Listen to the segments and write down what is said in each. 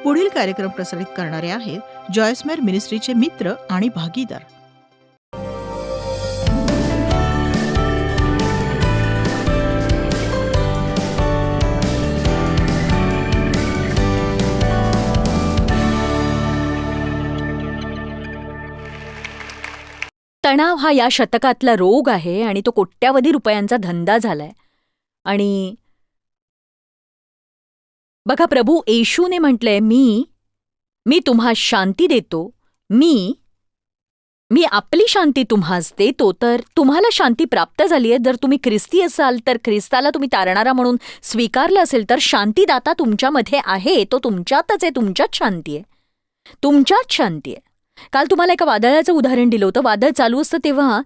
पुढील कार्यक्रम प्रसारित करणारे आहेत जॉयसमेर मिनिस्ट्रीचे मित्र आणि भागीदार. तणाव हा या शतकातला रोग आहे आणि तो कोट्यावधी रुपयांचा धंदा झालाय. आणि बघा, प्रभू येशूने म्हटलंय, मी तुम्हा शांती देतो, मी आपली शांती तुम्हास देतो. तर तुम्हाला शांती प्राप्त झाली आहे. जर तुम्ही ख्रिस्ती असाल तर ख्रिस्ताला तुम्ही तारणारा म्हणून स्वीकारलं असेल तर शांतीदाता तुमच्यामध्ये आहे. तो तुमच्यातच आहे, तुमच्यात शांती आहे, तुमच्यात शांती आहे. काल तुम्हाला एका वादळाचं उदाहरण दिलं होतं. वादळ चालू असतं तेव्हा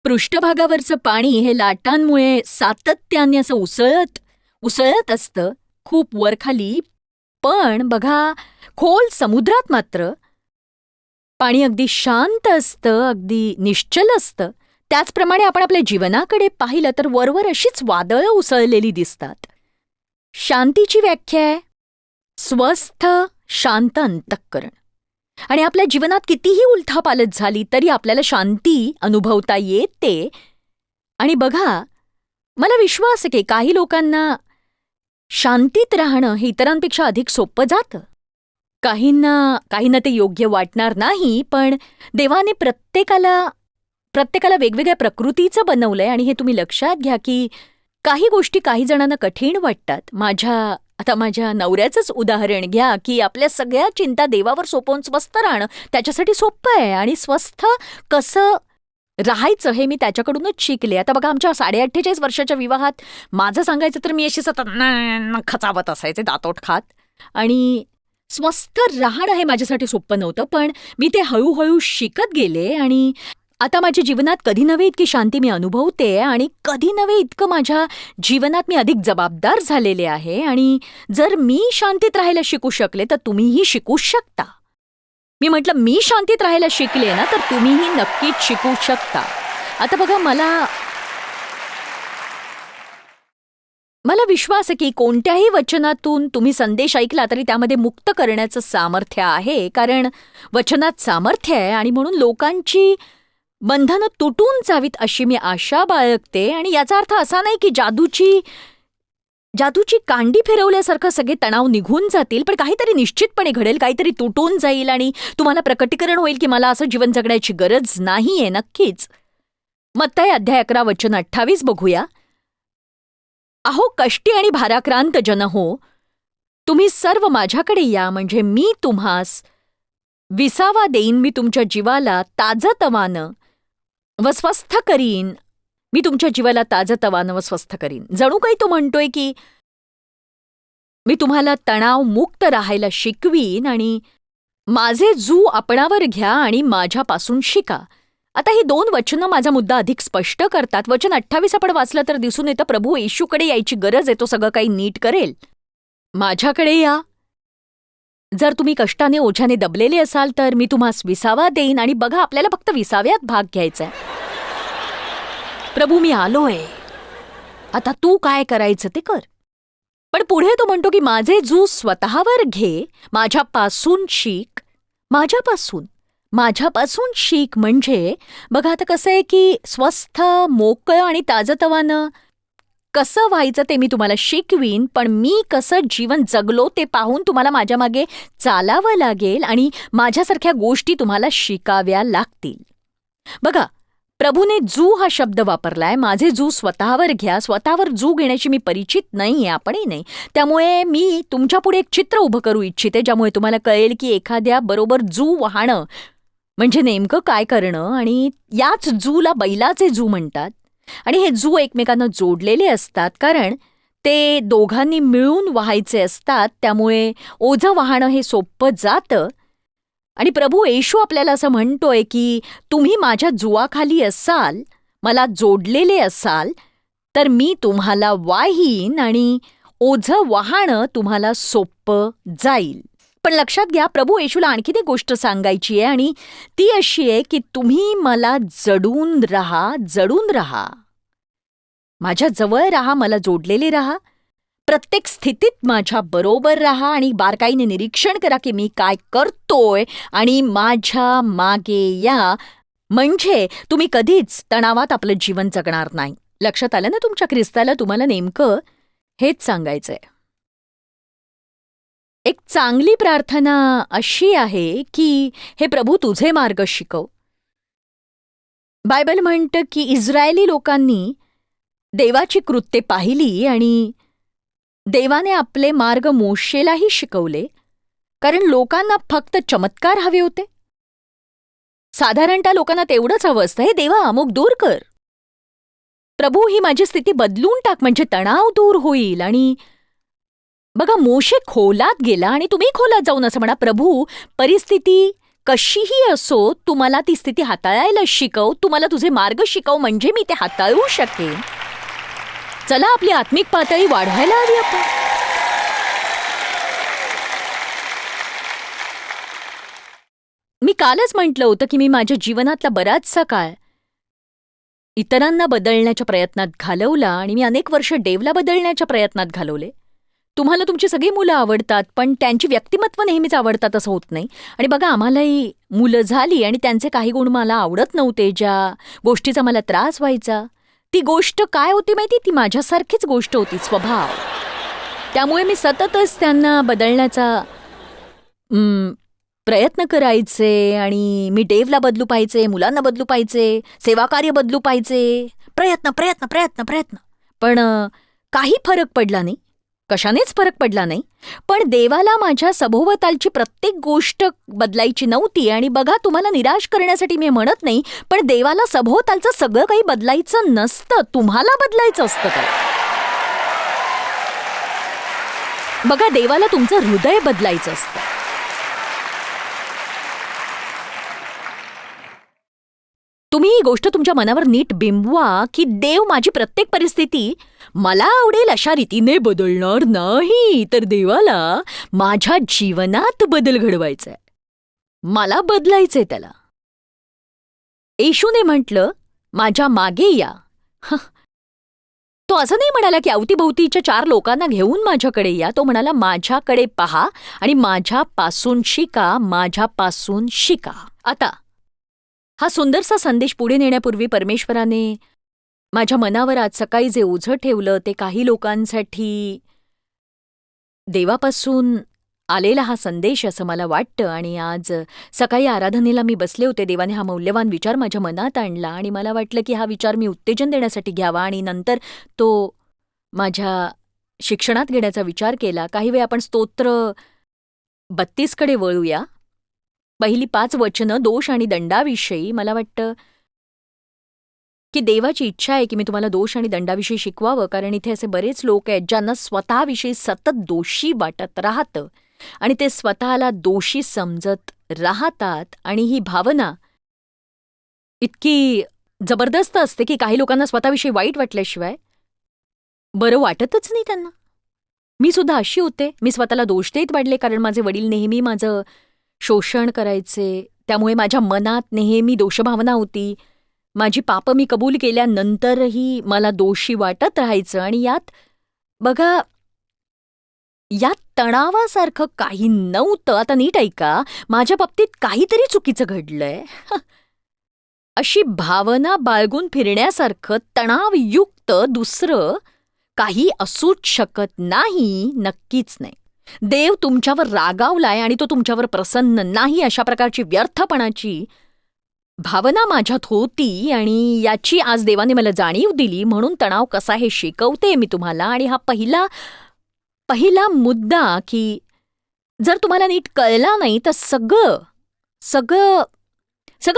पृष्ठभागावरचं पाणी हे लाटांमुळे सातत्याने असं उसळत असतं खूप वरखाली. पण बघा, खोल समुद्रात मात्र पाणी अगदी शांत असतं, अगदी निश्चल असतं. त्याचप्रमाणे आपण आपल्या जीवनाकडे पाहिलं तर वरवर अशीच वादळं उसळलेली दिसतात. शांतीची व्याख्या आहे स्वस्थ शांत अंतःकरण. आणि आपल्या जीवनात कितीही उलथापालथ झाली तरी आपल्याला शांती अनुभवता येते. आणि बघा, मला विश्वास आहे की काही लोकांना शांतीत राहणं हे इतरांपेक्षा अधिक सोपं जातं. काहींना ते योग्य वाटणार नाही, पण देवाने प्रत्येकाला वेगवेगळ्या प्रकृतीचं बनवलंय. आणि हे तुम्ही लक्षात घ्या की काही गोष्टी काही जणांना कठीण वाटतात. माझ्या नवऱ्याचंच उदाहरण घ्या की आपल्या सगळ्या चिंता देवावर सोपवून स्वस्थ राहणं त्याच्यासाठी सोपं आहे. आणि स्वस्थ कसं राहायचं हे मी त्याच्याकडूनच शिकले. आता बघा, आमच्या 48 वर्षाच्या विवाहात माझं सांगायचं तर मी अशी सतत खचावत असायचे दातोट खात. आणि स्वस्थ राहणं हे माझ्यासाठी सोपं नव्हतं, पण मी ते हळूहळू शिकत गेले. आणि आता माझ्या जीवनात कधी नव्हे इतकी शांती मी अनुभवते आणि कधी नव्हे इतकं माझ्या जीवनात मी अधिक जबाबदार झालेले आहे. आणि जर मी शांतीत राहायला शिकू शकले तर तुम्हीही शिकू शकता. मी म्हटलं, मी शांतीत राहायला शिकले ना तर तुम्हीही नक्कीच शिकू शकता. आता बघा, मला विश्वास आहे की कोणत्याही वचनातून तुम्ही संदेश ऐकला तरी त्यामध्ये मुक्त करण्याचं सामर्थ्य आहे. कारण वचनात सामर्थ्य आहे आणि म्हणून लोकांची बंधनं तुटून जावीत अशी मी आशा बाळगते. आणि याचा अर्थ असा नाही की जादूची कांडी फिरवल्यासारखं सगळे तणाव निघून जातील, पण काहीतरी निश्चितपणे घडेल, काहीतरी तुटून जाईल आणि तुम्हाला प्रकटीकरण होईल की मला असं जीवन जगण्याची गरज नाहीये. नक्कीच. मत्ताई अध्याय 11 वचन 28 बघूया. अहो कष्टी आणि भाराक्रांत जन हो, तुम्ही सर्व माझ्याकडे या, म्हणजे मी तुम्हास विसावा देईन. मी तुमच्या जीवाला ताजतवानं व स्वस्थ करीन. मी तुमच्या जीवाला ताजतवानं व स्वस्थ करीन. जणू काही तो म्हणतोय की मी तुम्हाला तणाव मुक्त राहायला शिकवीन आणि माझे जू आपणावर घ्या आणि माझ्यापासून शिका. आता ही 2 वचनं माझा मुद्दा अधिक स्पष्ट करतात. वचन 28 आपण वाचलं तर दिसून येतं प्रभू येशूकडे यायची गरज आहे, तो सगळं काही नीट करेल. माझ्याकडे या. जर तुम्ही कष्टाने ओझ्याने दबलेले असाल तर मी तुम्हास विसावा देईन. आणि बघा, आपल्याला फक्त विसाव्यात भाग घ्यायचाय. प्रभू मी आलोय, आता तू काय करायचं ते कर. पण पुढे तो म्हणतो की माझे जू स्वतःवर घे, माझ्यापासून शिक. माझ्यापासून शिक म्हणजे बघा, आता कसं आहे की स्वस्थ, मोकळं आणि ताजतवानं कसं व्हायचं ते मी तुम्हाला शिकवीन. पण मी कसं जीवन जगलो ते पाहून तुम्हाला माझ्या मागे चालावं लागेल आणि माझ्यासारख्या गोष्टी तुम्हाला शिकाव्या लागतील. बघा, प्रभूने जू हा शब्द वापरलाय. माझे जू स्वतःवर घ्या. स्वतःवर जू घेण्याची मी परिचित नाहीये, आपणही नाही. त्यामुळे मी तुमच्यापुढे एक चित्र उभं करू इच्छिते ज्यामुळे तुम्हाला कळेल की एखाद्या बरोबर जू वाहणं म्हणजे नेमकं काय करणं. आणि याच जूला बैलाचे जू म्हणतात. आणि हे जू एकमेकांना जोडलेले असतात कारण ते दोघांनी मिळून वाहायचे असतात. त्यामुळे ओझं वाहणं हे सोपं जातं. आणि प्रभू येशू आपल्याला असं म्हणतोय की तुम्ही माझ्या जुवाखाली असाल, मला जोडलेले असाल, तर मी तुम्हाला वाहीन आणि ओझं वाहणं तुम्हाला सोपं जाईल. पण लक्षात घ्या, प्रभू येशूला आणखीन एक गोष्ट सांगायची आहे आणि ती अशी आहे की तुम्ही मला जडून राहा. माझ्या जवळ राहा, मला जोडलेले राहा. प्रत्येक स्थितीत माझ्या बरोबर राहा आणि बारकाईने निरीक्षण करा की मी काय करतोय आणि माझ्या मागे या. म्हणजे तुम्ही कधीच तणावात आपलं जीवन जगणार नाही. लक्षात आलं ना तुमच्या ख्रिस्ताला तुम्हाला नेमकं हेच सांगायचंय. एक चांगली प्रार्थना अशी आहे की हे प्रभू तुझे मार्ग शिकव. बायबल म्हणतं की इस्रायली लोकांनी देवाची कृत्ये पाहिली आणि देवाने आपले मार्ग मोशेलाही शिकवले, कारण लोकांना फक्त चमत्कार हवे होते. साधारणतः लोकांना तेवढंच हवं असतं, हे देवा अमुक दूर कर, प्रभू ही माझी स्थिती बदलून टाक म्हणजे तणाव दूर होईल. आणि बघा मोशे खोलात गेला आणि तुम्ही खोलात जाऊन असं म्हणा, प्रभू परिस्थिती कशीही असो तू मला ती स्थिती हाताळायला शिकव, तू मला तुझे मार्ग शिकव म्हणजे मी ते हाताळू शकेन. चला आपली आत्मिक पातळी वाढवायला हवी आपण. मी कालच म्हटलं होतं की मी माझ्या जीवनातला बराचसा काळ इतरांना बदलण्याच्या प्रयत्नात घालवला आणि मी अनेक वर्ष देवला बदलण्याच्या प्रयत्नात घालवले. तुम्हाला तुमची सगळी मुलं आवडतात, पण त्यांची व्यक्तिमत्व नेहमीच आवडतात असं होत नाही. आणि बघा आम्हालाही मुलं झाली आणि त्यांचे काही गुण मला आवडत नव्हते, ज्या गोष्टीचा मला त्रास व्हायचा. ती गोष्ट काय होती माहिती, ती माझ्यासारखीच गोष्ट होती, स्वभाव. त्यामुळे मी सततच त्यांना बदलण्याचा प्रयत्न करायचे आणि मी देवला बदलू पाहिजे, मुलांना बदलू पाहिजे, सेवाकार्य बदलू पाहिजे, प्रयत्न प्रयत्न प्रयत्न प्रयत्न. पण काही फरक पडला नाही, कशानेच फरक पडला नाही. पण देवाला माझ्या सभोवतालची प्रत्येक गोष्ट बदलायची नव्हती. आणि बघा तुम्हाला निराश करण्यासाठी मी म्हणत नाही, पण देवाला सभोवतालचं सगळं काही बदलायचं नसतं, तुम्हाला बदलायचं असतं. काय बघा देवाला तुमचं हृदय बदलायचं असतं. तुम्ही ही गोष्ट तुमच्या मनावर नीट बिंबवा की देव माझी प्रत्येक परिस्थिती मला आवडेल अशा रीतीने बदलणार नाही, तर देवाला माझ्या जीवनात बदल घडवायचा आहे, मला बदलायचंय त्याला. येशूने म्हटलं माझ्या मागे या. तो असं नाही म्हणाला की अवतीभोवतीच्या 4 लोकांना घेऊन माझ्याकडे या. तो म्हणाला माझ्याकडे पहा आणि माझ्यापासून शिका, माझ्यापासून शिका. आता हा सुंदरसा संदेश पुढे नेण्यापूर्वी परमेश्वराने माझ्या मनावर आज सकाळी जे ओझं ठेवलं ते काही लोकांसाठी देवापासून आलेला हा संदेश असं मला वाटतं. आणि आज सकाळी आराधनेला मी बसले होते, देवाने हा मौल्यवान विचार माझ्या मनात आणला आणि मला वाटलं की हा विचार मी उत्तेजन देण्यासाठी घ्यावा आणि नंतर तो माझ्या शिक्षणात घेण्याचा विचार केला. काही वेळ आपण स्तोत्र 32 कडे वळूया. पहिली 5 वचनं दोष आणि दंडाविषयी. मला वाटतं की देवाची इच्छा आहे की मी तुम्हाला दोष आणि दंडाविषयी शिकवावं, कारण इथे असे बरेच लोक आहेत ज्यांना स्वतःविषयी सतत दोषी वाटत राहतं आणि ते स्वतःला दोषी समजत राहतात. आणि ही भावना इतकी जबरदस्त असते की काही लोकांना स्वतःविषयी वाईट वाटल्याशिवाय बरं वाटतच नाही त्यांना. मी सुद्धा अशी होते. मी स्वतःला दोष देत वाढले, कारण माझे वडील नेहमी माझं शोषण करायचे, त्यामुळे माझ्या मनात नेहमी दोषभावना होती. माझी पापं मी कबूल केल्यानंतरही मला दोषी वाटत राहायचं. आणि यात बघा यात तणावासारखं काही नव्हतं. आता नीट ऐका, माझ्या बाबतीत काहीतरी चुकीचं घडलंय अशी भावना बाळगून फिरण्यासारखं तणावयुक्त दुसरं काही असूच शकत नाही, नक्कीच नाही. देव तुमच्यावर रागावलाय आणि तो तुमच्यावर प्रसन्न नाही, अशा प्रकारची व्यर्थपणाची भावना माझ्यात होती. आणि याची आज देवाने मला जाणीव दिली, म्हणून तणाव कसा हे शिकवते मी तुम्हाला. आणि हा पहिला मुद्दा की जर तुम्हाला नीट कळला नाही तर सगळं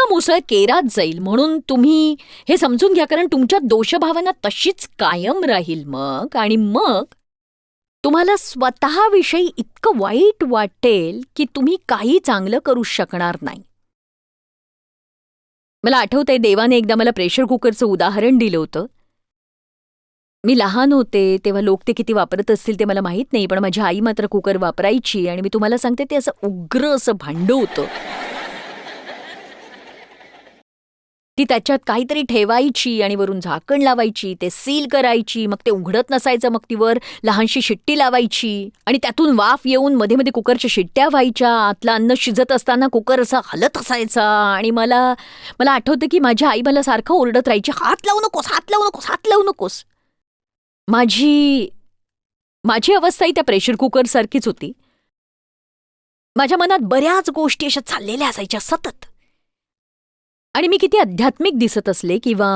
मुसळ केरात जाईल. म्हणून तुम्ही हे समजून घ्या, कारण तुमच्या दोषभावना तशीच कायम राहील मग. आणि मग तुम्हाला स्वतःविषयी इतकं वाईट वाटेल की तुम्ही काही चांगलं करू शकणार नाही. मला आठवतंय देवाने एकदा मला प्रेशर कुकरचं उदाहरण दिलं होतं. मी लहान होते तेव्हा लोक ते किती वापरत असतील ते मला माहीत नाही, पण माझी आई मात्र कुकर वापरायची. आणि मी तुम्हाला सांगते ते असं उग्र असं भांडं होतं. ती त्याच्यात काहीतरी ठेवायची आणि वरून झाकण लावायची, ते सील करायची, मग ते उघडत नसायचं, मग ती वर लहानशी शिट्टी लावायची आणि त्यातून वाफ येऊन मध्ये मध्ये कुकरच्या शिट्ट्या व्हायच्या. आतलं अन्न शिजत असताना कुकर असा हलत असायचा आणि मला आठवतं की माझी आई मला सारखं ओरडत राहायची, हात लावू नकोस, हात लावू नकोस, हात लावू नकोस. माझी अवस्थाही त्या प्रेशर कुकर सारखीच होती. माझ्या मनात बऱ्याच गोष्टी अशा चाललेल्या असायच्या सतत. आणि मी किती आध्यात्मिक दिसत असले किंवा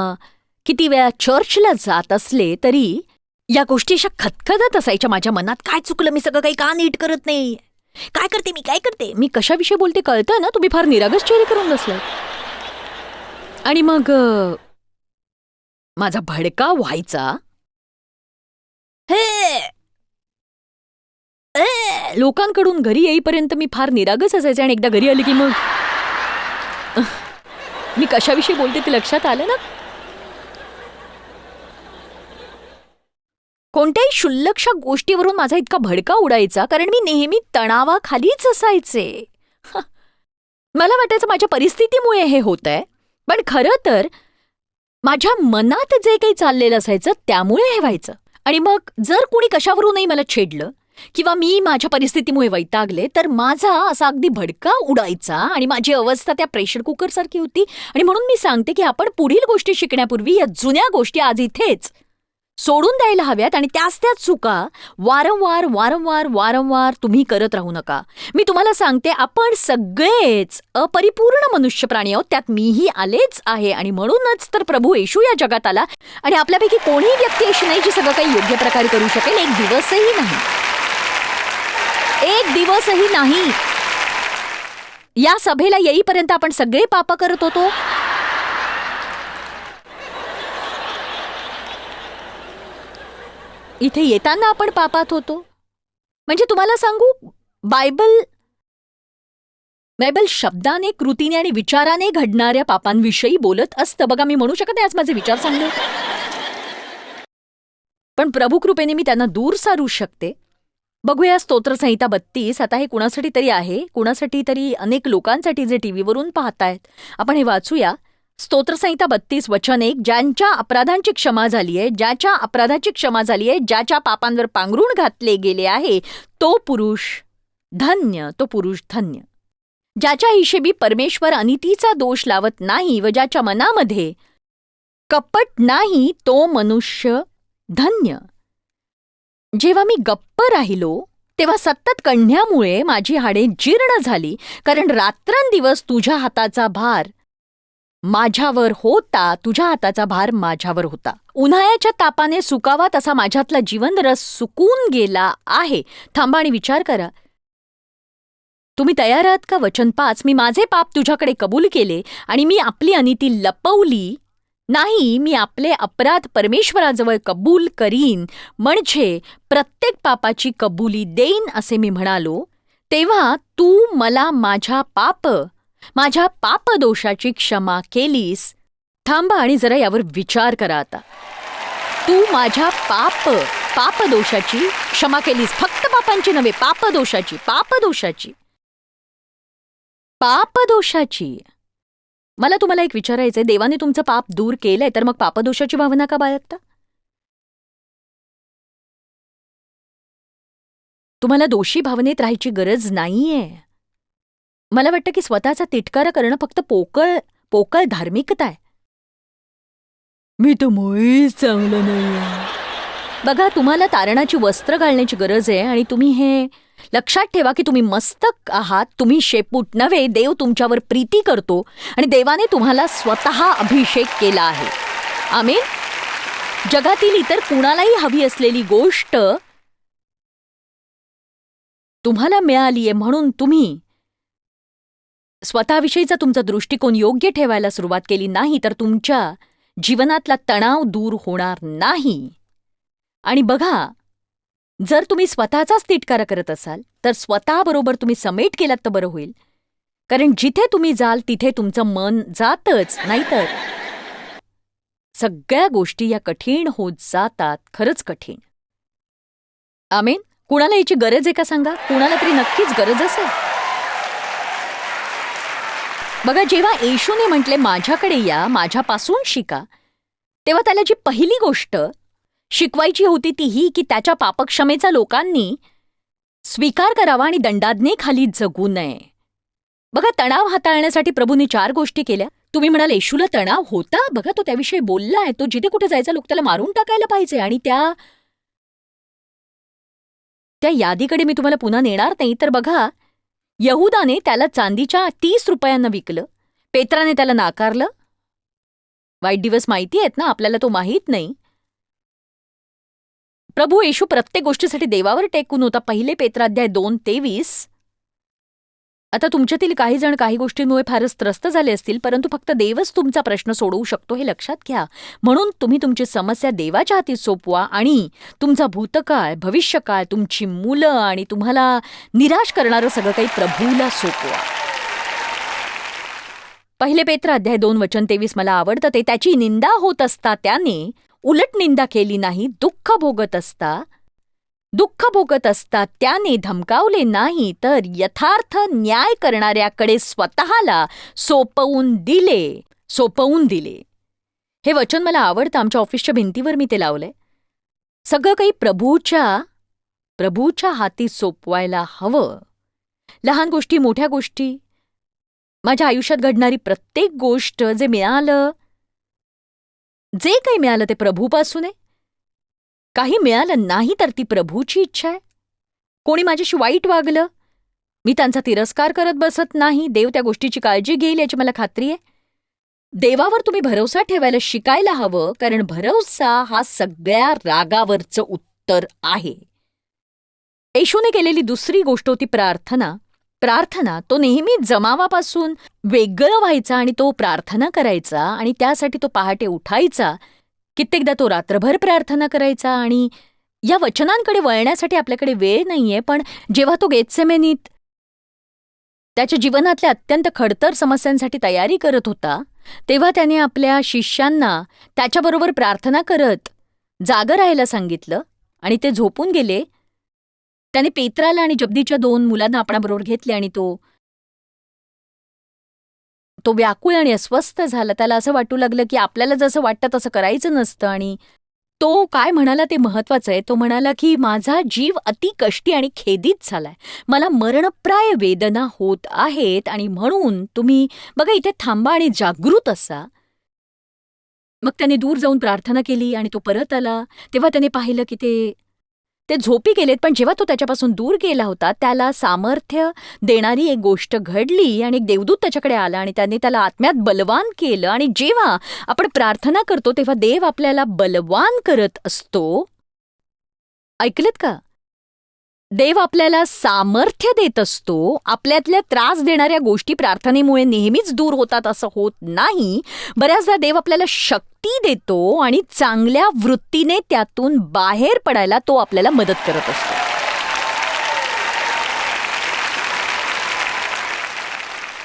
किती वेळा चर्चला जात असले तरी या गोष्टी अशा खतखतत असायच्या माझ्या मनात. काय चुकलं, मी सगळं काही का नीट करत नाही, काय करते मी कशाविषयी बोलते कळतंय ना, तुम्ही फार निरागस चेहरे करून बसलाय. आणि मग माझा भडका व्हायचा, लोकांकडून घरी येईपर्यंत मी फार निरागस असायचे आणि एकदा घरी आले की मग मी कशाविषयी बोलते ते लक्षात आलं ना. कोणत्याही क्षुल्लकशा गोष्टीवरून माझा इतका भडका उडायचा कारण मी नेहमी तणावाखालीच असायचे. मला वाटायचं माझ्या परिस्थितीमुळे हे होतंय, पण खरं तर माझ्या मनात जे काही चाललेलं असायचं त्यामुळे हे व्हायचं. आणि मग जर कोणी कशावरूनही मला छेडलं किंवा मी माझ्या परिस्थितीमुळे वैतागले तर माझा असा अगदी भडका उडायचा आणि माझी अवस्था त्या प्रेशर कुकर सारखी होती. आणि म्हणून मी सांगते की आपण पुढील गोष्टी शिकण्यापूर्वी या जुन्या गोष्टी आज इथेच सोडून द्यायला हव्यात आणि त्याच चुका वारंवार तुम्ही करत राहू नका. मी तुम्हाला सांगते, आपण सगळेच अपरिपूर्ण मनुष्य प्राणी आहोत, त्यात मीही आलेच आहे. आणि म्हणूनच तर प्रभू येशू या जगात आला आणि आपल्यापैकी कोणीही व्यक्ती अशी नाही जी सगळं काही योग्य प्रकारे करू शकेल. एक दिवसही नाही. या सभेला येईपर्यंत आपण सगळे पाप करत होतो. इथे येताना आपण पापात होतो. म्हणजे तुम्हाला सांगू, बायबल शब्दाने, कृतीने आणि विचाराने घडणाऱ्या पापांविषयी बोलत असतं. बघा, मी म्हणू शकत नाही आज माझे विचार सांगले, पण प्रभू कृपेने मी त्यांना दूर सारू शकते. बघूया स्तोत्रसंहिता 32. आता हे कुणासाठी तरी आहे, कुणासाठी तरी अनेक लोकांसाठी जे टीव्हीवरून पाहतायत. आपण हे वाचूया. स्तोत्रसंहिता 32 वचन 1. ज्यांच्या अपराधांची क्षमा झालीये, ज्याच्या अपराधाची क्षमा झालीये, ज्याच्या पापांवर पांघरूण घातले गेले आहे, तो पुरुष धन्य, तो पुरुष धन्य. ज्याच्या हिशेबी परमेश्वर अनितीचा दोष लावत नाही व ज्याच्या मनामध्ये कपट नाही, तो मनुष्य धन्य. जेव्हा मी गप्प राहिलो तेव्हा सतत कण्ह्यामुळे माझी हाडे जीर्ण झाली, कारण रात्रंदिवस तुझ्या हाताचा भार माझ्यावर होता, तुझ्या हाताचा भार माझ्यावर होता. उन्हाळ्याच्या तापाने सुकावा तसा माझ्यातला जीवनरस सुकून गेला आहे. थांबा आणि विचार करा. तुम्ही तयार आहात का? वचन 5. मी माझे पाप तुझ्याकडे कबूल केले आणि मी आपली अनिती लपवली नाही. मी आपले अपराध परमेश्वराजवळ कबूल करीन, म्हणजे प्रत्येक पापाची कबुली देईन असे मी म्हणालो. तेव्हा तू मला माझ्या पापदोषाची क्षमा केलीस. थांबा आणि जरा यावर विचार करा आता. तू माझ्या पापदोषाची क्षमा केलीस. फक्त पापांची नव्हे, पापदोषाची. मला तुम्हाला एक विचारायचंय, देवाने तुमचं पाप दूर केलंय तर मग पापदोषाची भावना का बाळगता? तुम्हाला दोषी भावनेत राहायची गरज नाहीये. मला वाटतं की स्वतःचा तिटकारा करणं फक्त पोकळ धार्मिकता आहे. मी तर मुळीच चांगलं नाहीये. बघा, तुम्हाला तारणाची वस्त्र घालण्याची गरज आहे आणि तुम्ही हे लक्षात ठेवा की तुम्ही मस्तक आहात, तुम्ही शेपूट नव्हे. देव तुमच्यावर प्रीती करतो आणि देवाने तुम्हाला स्वतः अभिषेक केला आहे. आमेन. जगातील इतर कुणालाही हवी असलेली गोष्ट तुम्हाला मिळालीये म्हणून तुम्ही स्वतःविषयीचा तुमचा दृष्टिकोन योग्य ठेवायला सुरुवात केली नाही तर तुमच्या जीवनातला तणाव दूर होणार नाही. आणि बघा, जर तुम्ही स्वतःचाच तिटकारा करत असाल तर स्वतःबरोबर तुम्ही समेट केलात तर बरं होईल. कारण जिथे तुम्ही जाल तिथे तुमचं मन जातच, नाहीतर सगळ्या गोष्टी या कठीण होत जातात, खरंच कठीण. आमेन. कुणाला याची गरज आहे का सांगा? कुणाला तरी नक्कीच गरज असेल. बघा, जेव्हा येशूने म्हटले माझ्याकडे या, माझ्यापासून शिका, तेव्हा त्याला जी पहिली गोष्ट शिकवायची होती ती ही की त्याच्या पापक्षमेचा लोकांनी स्वीकार करावा आणि दंडाज्ञेखाली जगू नये. बघा, तणाव हाताळण्यासाठी प्रभूंनी 4 गोष्टी केल्या. तुम्ही म्हणाल येशूला तणाव होता? बघा, तो त्याविषयी बोललाय. तो जिथे कुठे जायचा लोक त्याला मारून टाकायला पाहिजे. आणि त्या यादीकडे मी तुम्हाला पुन्हा नेणार नाही. तर बघा, यहुदाने त्याला चांदीच्या 30 रुपयांना विकलं. पेत्राने त्याला नाकारलं. वाईट दिवस माहिती आहेत ना आपल्याला, तो माहीत नाही. प्रभू येशू प्रत्येक गोष्टीसाठी देवावर टेकून होता. 1 पेत्र अध्याय 2:23. आता तुमच्यातील काही जण काही गोष्टींमुळे फारच त्रस्त झाले असतील, परंतु फक्त देवच तुमचा प्रश्न सोडवू शकतो हे लक्षात घ्या. म्हणून तुम्ही तुमची समस्या देवाच्या हाती सोपवा आणि तुमचा भूतकाळ, भविष्यकाळ, तुमची मुलं आणि तुम्हाला निराश करणारं सगळं काही प्रभूला सोपवा. 1 पेत्र अध्याय 2:23 मला आवडतं ते. त्याची निंदा होत असता त्याने उलट निंदा केली नाही. दुःख भोगत असता त्याने धमकावले नाही, तर यथार्थ न्याय करणाऱ्याकडे स्वतःला सोपवून दिले. हे वचन मला आवडतं. आमच्या ऑफिसच्या भिंतीवर मी ते लावलंय. सगळं काही प्रभूच्या हाती सोपवायला हवं. लहान गोष्टी, मोठ्या गोष्टी, माझ्या आयुष्यात घडणारी प्रत्येक गोष्ट, जे काही मिळालं ते प्रभूपासून आहे. काही मिळालं नाही तर ती प्रभूची इच्छा आहे. कोणी माझ्याशी वाईट वागलं, मी त्यांचा तिरस्कार करत बसत नाही. देव त्या गोष्टीची काळजी घेईल याची मला खात्री आहे. देवावर तुम्ही भरोसा ठेवायला शिकायला हवं, कारण भरोसा हा सगळ्या रागावरचं उत्तर आहे. येशूने केलेली दुसरी गोष्ट होती प्रार्थना. तो नेहमी जमावापासून वेगळं व्हायचा आणि तो प्रार्थना करायचा. आणि त्यासाठी तो पहाटे उठायचा. कित्येकदा तो रात्रभर प्रार्थना करायचा. आणि या वचनांकडे वळण्यासाठी आपल्याकडे वेळ नाहीये, पण जेव्हा तो गेत्सेमेनीत त्याच्या जीवनातल्या अत्यंत खडतर समस्यांसाठी तयारी करत होता, तेव्हा त्याने आपल्या शिष्यांना त्याच्याबरोबर प्रार्थना करत जागं राहायला सांगितलं आणि ते झोपून गेले. त्याने पेत्राला आणि जब्दीच्या 2 मुलांना आपणाबरोबर घेतले आणि तो व्याकुळ आणि अस्वस्थ झाला. त्याला असं वाटू लागलं की आपल्याला जसं वाटतं तसं करायचं नसतं. आणि तो काय म्हणाला ते महत्वाचं आहे. तो म्हणाला की माझा जीव अति कष्टी आणि खेदित झालाय. मला मरणप्राय वेदना होत आहेत आणि म्हणून तुम्ही बघा इथे थांबा आणि जागृत असा. मग त्याने दूर जाऊन प्रार्थना केली आणि तो परत आला. तेव्हा त्याने पाहिलं की ते झोपी गेलेत. पण जेव्हा तो त्याच्यापासून दूर गेला होता, त्याला सामर्थ्य देणारी एक गोष्ट घडली आणि एक देवदूत त्याच्याकडे आला आणि त्याने त्याला आत्म्यात बलवान केलं. आणि जेव्हा आपण प्रार्थना करतो तेव्हा देव आपल्याला बलवान करत असतो. ऐकलत का? देव आपल्याला सामर्थ्य देत असतो. आपल्यातल्या त्रास देणाऱ्या गोष्टी प्रार्थनेमुळे नेहमीच दूर होतात असं होत नाही. बऱ्याचदा देव आपल्याला शक्ती देतो आणि चांगल्या वृत्तीने त्यातून बाहेर पडायला तो आपल्याला मदत करत असतो.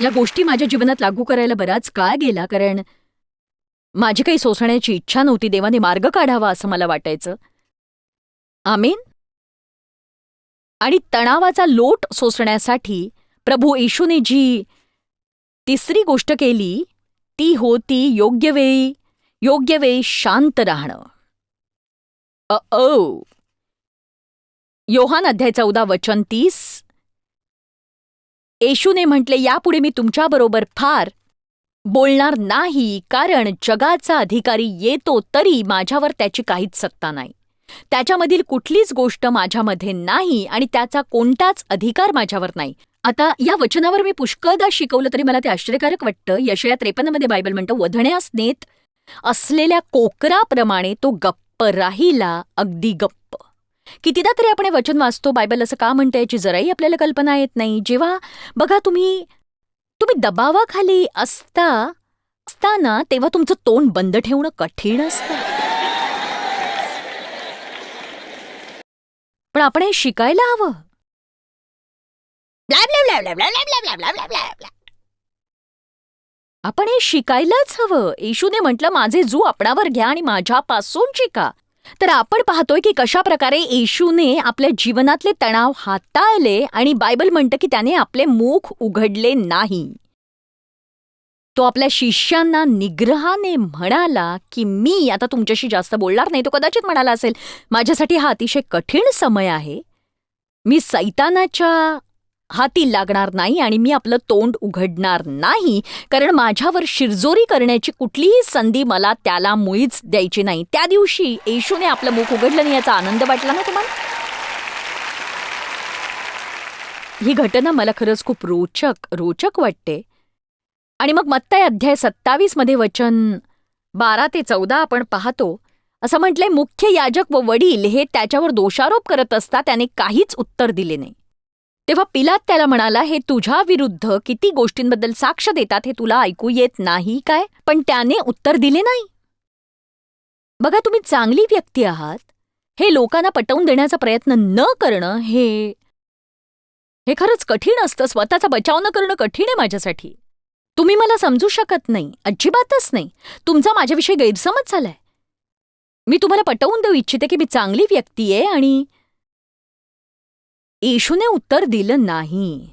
या गोष्टी माझ्या जीवनात लागू करायला बराच काळ गेला, कारण माझी काही सोसण्याची इच्छा नव्हती. देवाने मार्ग काढावा असं मला वाटायचं. आमेन. आणि तणावाचा लोट सोसण्यासाठी प्रभू येशूने जी तिसरी गोष्ट केली ती होती योग्य वेळी शांत राहणं. योहान अध्याय 14:30. येशूने म्हटले, यापुढे मी तुमच्याबरोबर फार बोलणार नाही, कारण जगाचा अधिकारी येतो तरी माझ्यावर त्याची काहीच सत्ता नाही. त्याच्यामधील कुठलीच गोष्ट माझ्यामध्ये नाही आणि त्याचा कोणताच अधिकार माझ्यावर नाही. आता या वचनावर मी पुष्कळदा शिकवलं तरी मला ते आश्चर्यकारक वाटतं. यशया 53 मध्ये बायबल म्हणतं, वधण्यास नेत असलेल्या कोकराप्रमाणे तो गप्प राहिला, अगदी गप्प. कितीदा तरी आपण हे वचन वाचतो. बायबल असं का म्हणतं याची जराही आपल्याला कल्पना येत नाही. जेव्हा बघा तुम्ही दबावाखाली असताना तेव्हा तुमचं तोंड बंद ठेवणं कठीण असतं. पण आपण हे शिकायला हवं. आपण हे शिकायलाच हवं. येशूने म्हटलं, माझे जू आपणावर घ्या आणि माझ्यापासून शिका. तर आपण पाहतोय की कशा प्रकारे येशूने आपल्या जीवनातले तणाव हाताळले आणि बायबल म्हणतं की त्याने आपले मुख उघडले नाही. तो आपल्या शिष्यांना निग्रहाने म्हणाला की मी आता तुमच्याशी जास्त बोलणार नाही. तो कदाचित म्हणाला असेल, माझ्यासाठी हा अतिशय कठीण समय आहे, मी सैतानाच्या हाती लागणार नाही आणि मी आपलं तोंड उघडणार नाही, कारण माझ्यावर शिरजोरी करण्याची कुठलीही संधी मला त्याला मुळीच द्यायची नाही. त्या दिवशी येशूने आपलं मुख उघडलं नाही याचा आनंद वाटला ना तुम्हाला? ही घटना मला खरंच खूप रोचक वाटते. आणि मग मत्ताई अध्याय 27 मध्ये वचन 12 ते 14 आपण पाहतो. असं म्हटलंय, मुख्य याजक व वडील हे त्याच्यावर दोषारोप करत असता त्याने काहीच उत्तर दिले नाही. तेव्हा पिलात त्याला म्हणाला, हे तुझ्या विरुद्ध किती गोष्टींबद्दल साक्ष देतात हे तुला ऐकू येत नाही काय? पण त्याने उत्तर दिले नाही. बघा, तुम्ही चांगली व्यक्ती आहात हे लोकांना पटवून देण्याचा प्रयत्न न करणं हे खरंच कठीण असतं. स्वतःचा बचाव न करणं कठीण आहे माझ्यासाठी. तुम्ही मला समजू शकत नाही, अजिबातच नाही. तुमचा माझ्याविषयी गैरसमज झालाय. मी तुम्हाला पटवून देऊ इच्छिते की मी चांगली व्यक्ती आहे. आणि येशूने उत्तर दिलं नाही.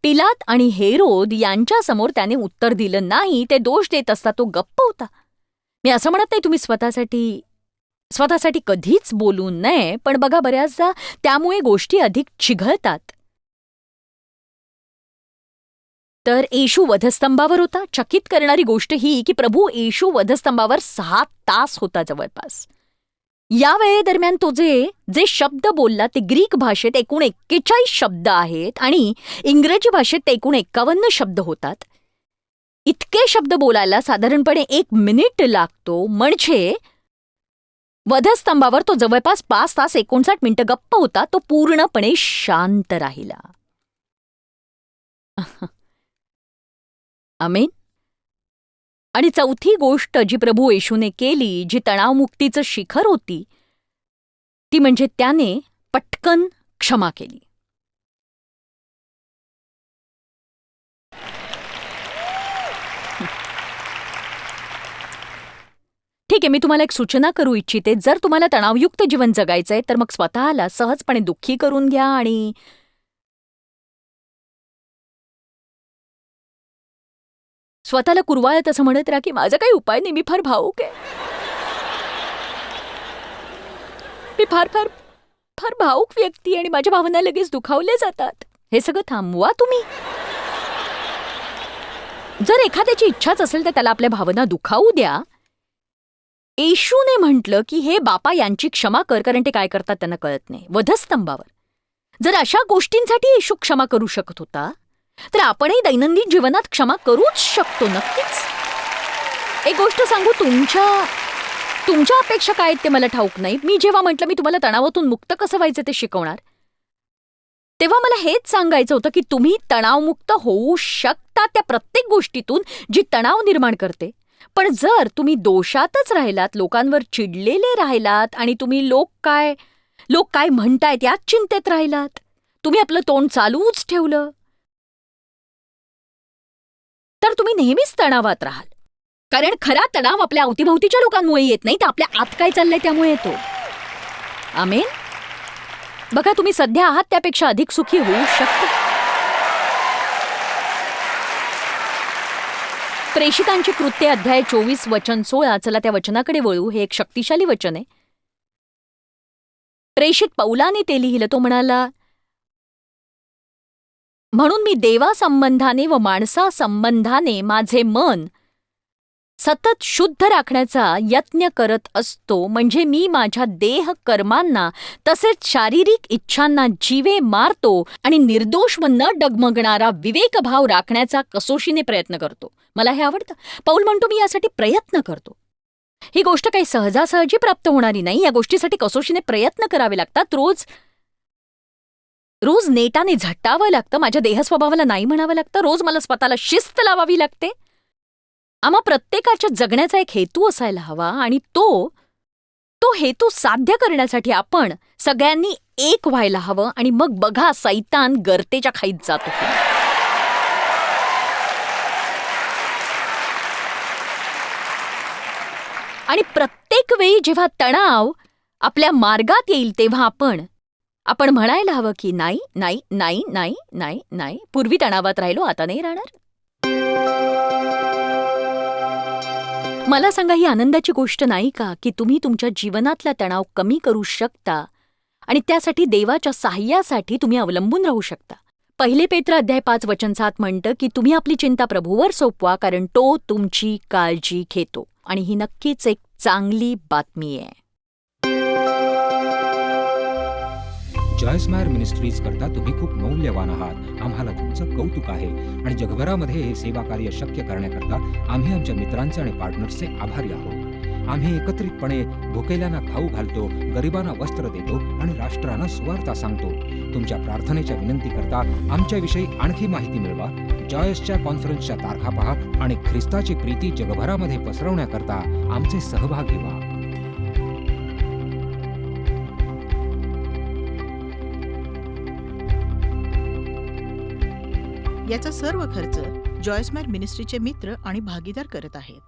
पिलात आणि हेरोद यांच्यासमोर त्याने उत्तर दिलं नाही. ते दोष देत असता तो गप्प होता. मी असं म्हणत नाही तुम्ही स्वतःसाठी कधीच बोलू नये, पण बघा, बऱ्याचदा त्यामुळे गोष्टी अधिक चिघळतात. तर येशू वधस्तंभावर होता. चकित करणारी गोष्ट ही की प्रभू येशू वधस्तंभावर 6 तास होता जवळपास. या वेळेदरम्यान तो जे शब्द बोलला ते ग्रीक भाषेत एकूण 41 शब्द आहेत आणि इंग्रजी भाषेत ते एकूण 51 शब्द होतात. इतके शब्द बोलायला साधारणपणे 1 मिनिट लागतो. म्हणजे वधस्तंभावर तो जवळपास 5 तास 59 मिनिटं गप्प होता. तो पूर्णपणे शांत राहिला. आमेन. आणि चौथी गोष्ट जी प्रभू येशूने केली, जी तणावमुक्तीचं शिखर होती, ती म्हणजे त्याने पटकन क्षमा केली. ठीक आहे, मी तुम्हाला एक सूचना करू इच्छिते. जर तुम्हाला तणावयुक्त जीवन जगायचंय तर मग स्वतःला सहजपणे दुःखी करून घ्या आणि स्वतःला कुरवाळत असं म्हणत राहा की माझा काही उपाय नाही, मी फार भावूक आहे, मी फार फार फार भावूक व्यक्ती आणि माझ्या भावना लगेच दुखावल्या जातात. हे सगळं थांबवा तुम्ही. जर एखाद्याची इच्छाच असेल तर त्याला आपल्या भावना दुखावू द्या. येशूने म्हटलं की हे बापा यांची क्षमा कर, कारण ते काय करतात त्यांना कळत नाही. वधस्तंभावर जर अशा गोष्टींसाठी येशू क्षमा करू शकत होता तर आपणही दैनंदिन जीवनात क्षमा करूच शकतो. नक्कीच. एक गोष्ट सांगू, तुमच्या अपेक्षा काय आहेत ते मला ठाऊक नाही. मी जेव्हा म्हटलं मी तुम्हाला तणावातून मुक्त कसं व्हायचं ते शिकवणार, तेव्हा मला हेच सांगायचं होतं की तुम्ही तणावमुक्त होऊ शकता त्या प्रत्येक गोष्टीतून जी तणाव निर्माण करते. पण जर तुम्ही दोषातच राहिलात, लोकांवर चिडलेले राहिलात आणि तुम्ही लोक काय म्हणतायत याच चिंतेत राहिलात, तुम्ही आपलं तोंड चालूच ठेवलं, तर तुम्ही नेहमीच तणावात राहाल. कारण खरा तणाव आपल्या अवतीभोवतीच्या लोकांमुळे येत नाही, तर आपल्या आत काय चाललंय त्यामुळे येतो. आमेन. बघा, तुम्ही सध्या आहात त्यापेक्षा अधिक सुखी होऊ शकता. प्रेषितांची कृत्ये अध्याय 24 वचन 16. चला त्या वचनाकडे वळू. हे एक शक्तिशाली वचन आहे. प्रेषित पौलाने ते लिहिलं. तो म्हणाला, म्हणून मी देवासंबंधाने व माणसासंबंधाने माझे मन सतत शुद्ध राखण्याचा यत्न करत असतो. म्हणजे मी माझ्या देह कर्मांना तसेच शारीरिक इच्छांना जीवे मारतो आणि निर्दोष व न डगमगणारा विवेकभाव राखण्याचा कसोशीने प्रयत्न करतो. मला हे आवडतं. पौल म्हणतो, मी यासाठी प्रयत्न करतो. ही गोष्ट काही सहजासहजी प्राप्त होणारी नाही. या गोष्टीसाठी कसोशीने प्रयत्न करावे लागतात. रोज नेटाने झटावं लागतं. माझ्या देहस्वभावाला नाही म्हणावं लागतं. रोज मला स्वतःला शिस्त लावावी लागते. आम्हा प्रत्येकाच्या जगण्याचा एक हेतू असायला हवा आणि तो हेतू साध्य करण्यासाठी आपण सगळ्यांनी एक व्हायला हवं. आणि मग बघा, सैतान गर्तेच्या खाईत जातो. आणि प्रत्येक वेळी जेव्हा तणाव आपल्या मार्गात येईल तेव्हा आपण म्हणायला हवं की नाही नाही नाही नाही नाही नाही, पूर्वी तणावात राहिलो, आता नाही राहणार. मला सांगा, ही आनंदाची गोष्ट नाही का की तुम्ही तुमच्या जीवनातला तणाव कमी करू शकता आणि त्यासाठी देवाच्या साह्यासाठी तुम्ही अवलंबून राहू शकता. 1 पेत्र अध्याय 5 वचन 7 म्हणतं की तुम्ही आपली चिंता प्रभूवर सोपवा, कारण तो तुमची काळजी घेतो. आणि ही नक्कीच एक चांगली बातमी आहे. जॉयस मायर मिनिस्ट्रीज करता तुम्ही खूप मौल्यवान आहात. आम्हाला तुमचं कौतुक आहे आणि जगभरामध्ये हे सेवा कार्य शक्य करण्याकरता आम्ही आमच्या मित्रांचे आणि पार्टनर्सचे आभारी आहोत. आम्ही एकत्रितपणे भुकेल्यांना खाऊ घालतो, गरिबांना वस्त्र देतो आणि राष्ट्रांना सुवार्ता सांगतो. तुमच्या प्रार्थनेच्या विनंती करता आमच्याविषयी आणखी माहिती मिळवा. जॉयसच्या कॉन्फरन्सच्या तारखा पहा आणि ख्रिस्ताची प्रीती जगभरामध्ये पसरवण्याकरता आमचे सहभागी व्हा. याचा सर्व खर्च जॉयस मायर मिनिस्ट्रीचे मित्र आणि भागीदार करत आहेत.